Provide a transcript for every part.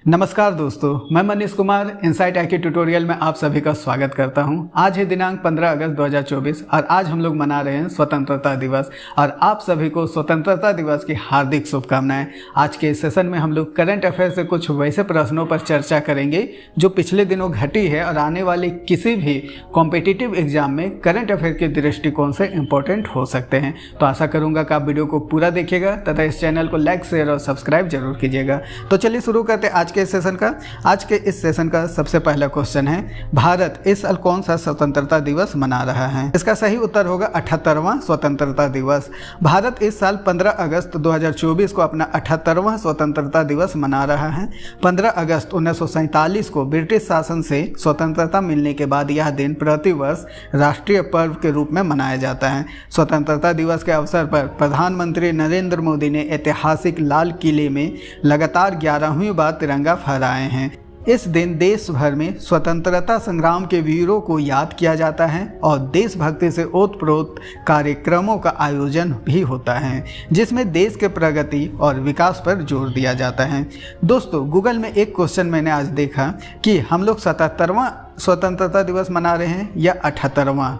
नमस्कार दोस्तों, मैं Manish Kumar insight IQ tutorial में आप सभी का स्वागत करता हूं। आज है दिनांक 15 अगस्त 2024 और आज हम लोग मना रहे हैं स्वतंत्रता दिवस और आप सभी को स्वतंत्रता दिवस की हार्दिक शुभकामनाएं। आज के इस सेशन में हम लोग करंट अफेयर से कुछ वैसे प्रश्नों पर चर्चा करेंगे जो पिछले दिनों घटी है और आने वाले किसी भी कॉम्पिटिटिव एग्जाम में करंट अफेयर के दृष्टिकोण से इम्पोर्टेंट हो सकते हैं। तो आशा करूँगा कि आप वीडियो को पूरा देखिएगा तथा इस चैनल को लाइक शेयर और सब्सक्राइब जरूर कीजिएगा। तो चलिए शुरू करते आज के इस सेशन का सबसे पहला क्वेश्चन है, भारत इस साल कौन सा स्वतंत्रता दिवस मना रहा है? इसका सही उत्तर होगा 78वां स्वतंत्रता दिवस। भारत इस साल 15 अगस्त 2024 को अपना 78वां स्वतंत्रता दिवस मना रहा है। 15 अगस्त 1947 को ब्रिटिश शासन से स्वतंत्रता मिलने के बाद यह दिन प्रतिवर्ष राष्ट्रीय पर्व के रूप में मनाया जाता है। स्वतंत्रता दिवस के अवसर पर प्रधानमंत्री नरेंद्र मोदी ने ऐतिहासिक लाल किले में लगातार 11वीं बार तिरंगा फहराए हैं। इस दिन देश भर में स्वतंत्रता संग्राम के वीरों को याद किया जाता है और देशभक्ति से ओतप्रोत कार्यक्रमों का आयोजन भी होता है जिसमें देश के प्रगति और विकास पर जोर दिया जाता है। दोस्तों, गूगल में एक क्वेश्चन मैंने आज देखा कि हम लोग 77वां स्वतंत्रता दिवस मना रहे हैं या 78वां।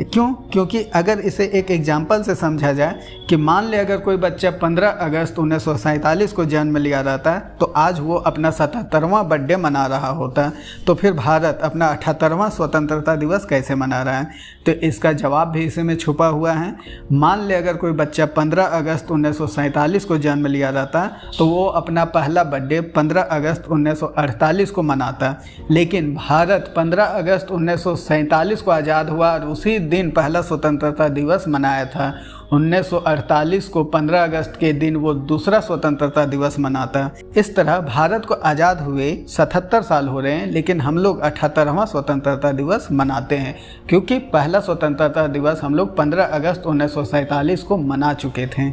क्यों? क्योंकि अगर इसे एक एग्जाम्पल से समझा जाए कि मान ले अगर कोई बच्चा 15 अगस्त 1947 को जन्म लिया रहता तो आज वो अपना 77वां बर्थडे मना रहा होता, तो फिर भारत अपना 78वां स्वतंत्रता दिवस कैसे मना रहा है? तो इसका जवाब भी इसी में छुपा हुआ है। मान ले अगर कोई बच्चा 15 अगस्त 1947 को जन्म लिया रहता तो वो अपना पहला बर्थडे 15 अगस्त 1948 को मनाता, लेकिन भारत 15 अगस्त 1947 को आज़ाद हुआ और उसी दिन पहला स्वतंत्रता दिवस मनाया था। 1948 को 15 अगस्त के दिन वो दूसरा स्वतंत्रता दिवस मनाता। इस तरह भारत को आज़ाद हुए 77 साल हो रहे हैं, लेकिन हम लोग 78वां स्वतंत्रता दिवस मनाते हैं क्योंकि पहला स्वतंत्रता दिवस हम लोग 15 अगस्त 1947 को मना चुके थे।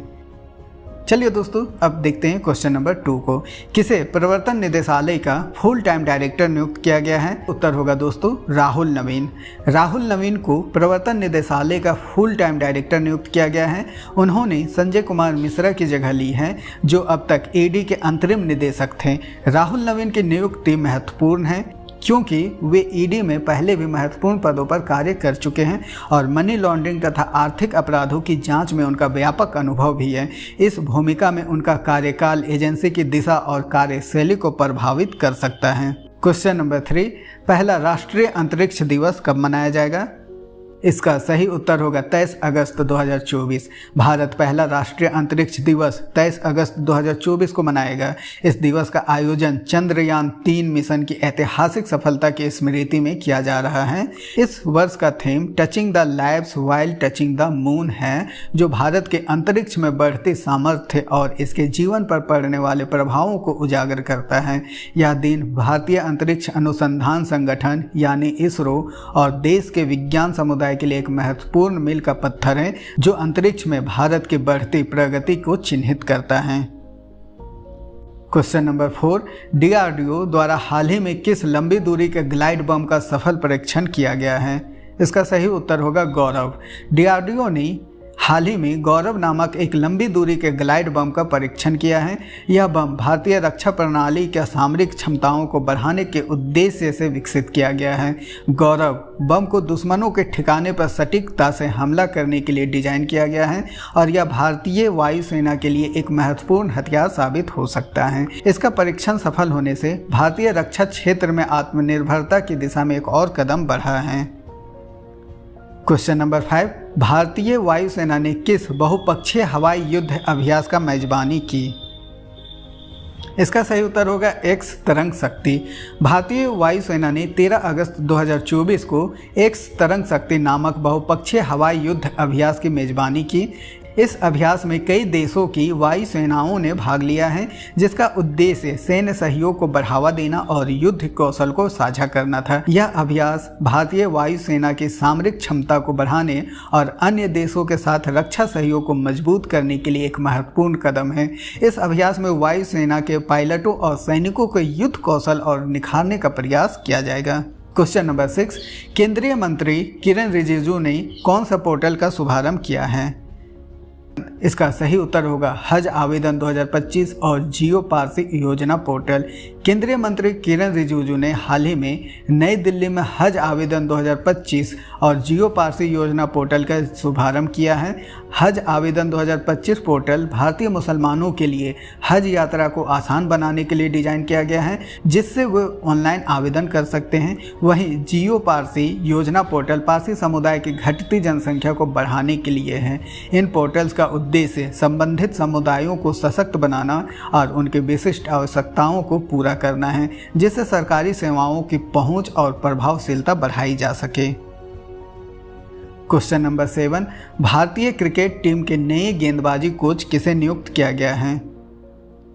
चलिए दोस्तों, अब देखते हैं क्वेश्चन नंबर 2 को। किसे प्रवर्तन निदेशालय का फुल टाइम डायरेक्टर नियुक्त किया गया है? उत्तर होगा दोस्तों राहुल नवीन। राहुल नवीन को प्रवर्तन निदेशालय का फुल टाइम डायरेक्टर नियुक्त किया गया है। उन्होंने संजय कुमार मिश्रा की जगह ली है जो अब तक ईडी के अंतरिम निदेशक थे। राहुल नवीन की नियुक्ति महत्वपूर्ण है क्योंकि वे ईडी में पहले भी महत्वपूर्ण पदों पर कार्य कर चुके हैं और मनी लॉन्ड्रिंग तथा आर्थिक अपराधों की जांच में उनका व्यापक अनुभव भी है। इस भूमिका में उनका कार्यकाल एजेंसी की दिशा और कार्यशैली को प्रभावित कर सकता है। क्वेश्चन नंबर 3, पहला राष्ट्रीय अंतरिक्ष दिवस कब मनाया जाएगा? इसका सही उत्तर होगा 23 अगस्त 2024। भारत पहला राष्ट्रीय अंतरिक्ष दिवस 23 अगस्त 2024 को मनाएगा। इस दिवस का आयोजन चंद्रयान 3 मिशन की ऐतिहासिक सफलता की स्मृति में किया जा रहा है। इस वर्ष का theme touching the lives while touching the moon है, जो भारत के अंतरिक्ष में बढ़ती सामर्थ्य और इसके जीवन पर पड़ने वाले प्रभावों को उजागर करता है। यह दिन भारतीय अंतरिक्ष अनुसंधान संगठन यानी इसरो और देश के विज्ञान समुदाय के लिए एक महत्वपूर्ण मील का पत्थर है जो अंतरिक्ष में भारत की बढ़ती प्रगति को चिन्हित करता है। क्वेश्चन नंबर 4, डीआरडीओ द्वारा हाल ही में किस लंबी दूरी के ग्लाइड बम का सफल परीक्षण किया गया है? इसका सही उत्तर होगा गौरव। डीआरडीओ ने हाल ही में गौरव नामक एक लंबी दूरी के ग्लाइड बम का परीक्षण किया है। यह बम भारतीय रक्षा प्रणाली के सामरिक क्षमताओं को बढ़ाने के उद्देश्य से विकसित किया गया है। गौरव बम को दुश्मनों के ठिकाने पर सटीकता से हमला करने के लिए डिजाइन किया गया है और यह भारतीय वायुसेना के लिए एक महत्वपूर्ण हथियार साबित हो सकता है। इसका परीक्षण सफल होने से भारतीय रक्षा क्षेत्र में आत्मनिर्भरता की दिशा में एक और कदम बढ़ा है। क्वेश्चन नंबर 5, भारतीय वायुसेना ने किस बहुपक्षीय हवाई युद्ध अभ्यास का मेजबानी की? इसका सही उत्तर होगा एक्स तरंग शक्ति। भारतीय वायुसेना ने 13 अगस्त 2024 को एक्स तरंग शक्ति नामक बहुपक्षीय हवाई युद्ध अभ्यास की मेजबानी की। इस अभ्यास में कई देशों की वायुसेनाओं ने भाग लिया है जिसका उद्देश्य सैन्य सहयोग को बढ़ावा देना और युद्ध कौशल को साझा करना था। यह अभ्यास भारतीय वायुसेना की सामरिक क्षमता को बढ़ाने और अन्य देशों के साथ रक्षा सहयोग को मजबूत करने के लिए एक महत्वपूर्ण कदम है। इस अभ्यास में वायुसेना के पायलटों और सैनिकों के युद्ध कौशल और निखारने का प्रयास किया जाएगा। क्वेश्चन नंबर 6, केंद्रीय मंत्री किरण रिजिजू ने कौन सा पोर्टल का शुभारंभ किया है? इसका सही उत्तर होगा हज आवेदन 2025 और जियो पारसी योजना पोर्टल। केंद्रीय मंत्री किरण रिजिजू ने हाल ही में नई दिल्ली में हज आवेदन 2025 और जियो पारसी योजना पोर्टल का शुभारंभ किया है। हज आवेदन 2025 पोर्टल भारतीय मुसलमानों के लिए हज यात्रा को आसान बनाने के लिए डिजाइन किया गया है, जिससे वे ऑनलाइन आवेदन कर सकते हैं। वहीं जियो पारसी योजना पोर्टल पारसी समुदाय की घटती जनसंख्या को बढ़ाने के लिए है। इन पोर्टल्स का उद्देश्य संबंधित समुदायों को सशक्त बनाना और उनके विशिष्ट आवश्यकताओं को पूरा करना है, जिससे सरकारी सेवाओं की पहुंच और प्रभावशीलता बढ़ाई जा सके। क्वेश्चन नंबर 7, भारतीय क्रिकेट टीम के नए गेंदबाजी कोच किसे नियुक्त किया गया है?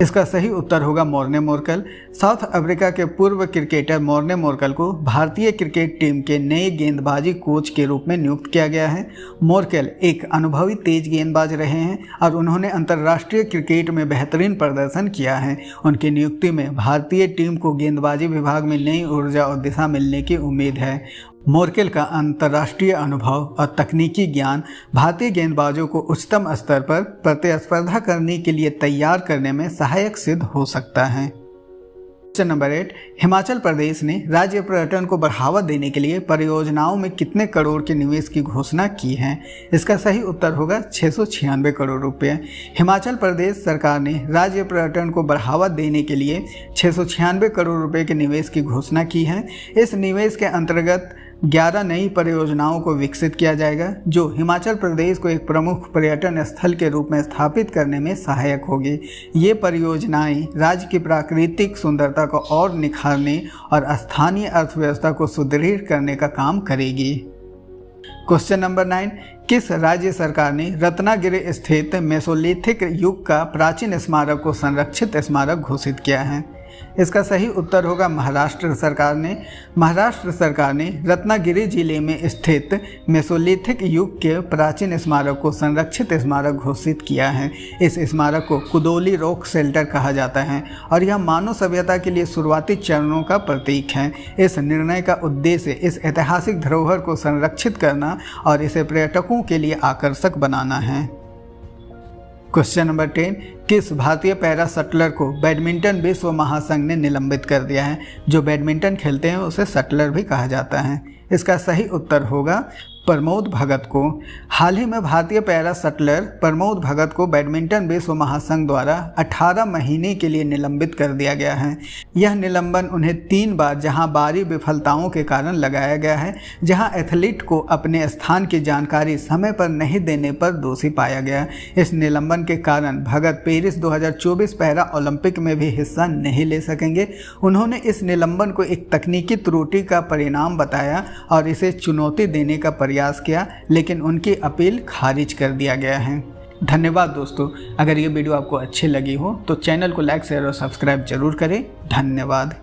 इसका सही उत्तर होगा मॉर्ने मोर्कल। साउथ अफ्रीका के पूर्व क्रिकेटर मॉर्ने मोर्कल को भारतीय क्रिकेट टीम के नए गेंदबाजी कोच के रूप में नियुक्त किया गया है। मोर्कल एक अनुभवी तेज गेंदबाज रहे हैं और उन्होंने अंतर्राष्ट्रीय क्रिकेट में बेहतरीन प्रदर्शन किया है। उनकी नियुक्ति में भारतीय टीम को गेंदबाजी विभाग में नई ऊर्जा और दिशा मिलने की उम्मीद है। मोर्कल का अंतर्राष्ट्रीय अनुभव और तकनीकी ज्ञान भारतीय गेंदबाजों को उच्चतम स्तर पर प्रतिस्पर्धा करने के लिए तैयार करने में सहायक सिद्ध हो सकता है। क्वेश्चन नंबर 8, हिमाचल प्रदेश ने राज्य पर्यटन को बढ़ावा देने के लिए परियोजनाओं में कितने करोड़ के निवेश की घोषणा की है? इसका सही उत्तर होगा 696 करोड़ रुपये। हिमाचल प्रदेश सरकार ने राज्य पर्यटन को बढ़ावा देने के लिए 696 करोड़ रुपये के निवेश की घोषणा की है। इस निवेश के अंतर्गत 11 नई परियोजनाओं को विकसित किया जाएगा, जो हिमाचल प्रदेश को एक प्रमुख पर्यटन स्थल के रूप में स्थापित करने में सहायक होगी। ये परियोजनाएं राज्य की प्राकृतिक सुंदरता को और निखारने और स्थानीय अर्थव्यवस्था को सुदृढ़ करने का काम करेगी। क्वेश्चन नंबर 9, किस राज्य सरकार ने रत्नागिरी स्थित मेसोलिथिक युग का प्राचीन स्मारक को संरक्षित स्मारक घोषित किया है? इसका सही उत्तर होगा महाराष्ट्र सरकार ने। महाराष्ट्र सरकार ने रत्नागिरी जिले में स्थित मेसोलिथिक युग के प्राचीन स्मारक को संरक्षित स्मारक घोषित किया है। इस स्मारक को कुदोली रॉक शेल्टर कहा जाता है और यह मानव सभ्यता के लिए शुरुआती चरणों का प्रतीक है। इस निर्णय का उद्देश्य इस ऐतिहासिक धरोहर को संरक्षित करना और इसे पर्यटकों के लिए आकर्षक बनाना है। क्वेश्चन नंबर 10, किस भारतीय पैरा शटलर को बैडमिंटन विश्व महासंघ ने निलंबित कर दिया है? जो बैडमिंटन खेलते हैं उसे शटलर भी कहा जाता है। इसका सही उत्तर होगा प्रमोद भगत को। हाल ही में भारतीय पैरा शटलर प्रमोद भगत को बैडमिंटन विश्व महासंघ द्वारा 18 महीने के लिए निलंबित कर दिया गया है। यह निलंबन उन्हें 3 बार जहां बारी विफलताओं के कारण लगाया गया है, जहां एथलीट को अपने स्थान की जानकारी समय पर नहीं देने पर दोषी पाया गया। इस निलंबन के कारण भगत पेरिस 2024 पैरा ओलंपिक में भी हिस्सा नहीं ले सकेंगे। उन्होंने इस निलंबन को एक तकनीकी त्रुटि का परिणाम बताया और इसे चुनौती देने का प्रयास किया, लेकिन उनकी अपील खारिज कर दिया गया है। धन्यवाद दोस्तों। अगर ये वीडियो आपको अच्छी लगी हो तो चैनल को लाइक, शेयर और सब्सक्राइब जरूर करें। धन्यवाद।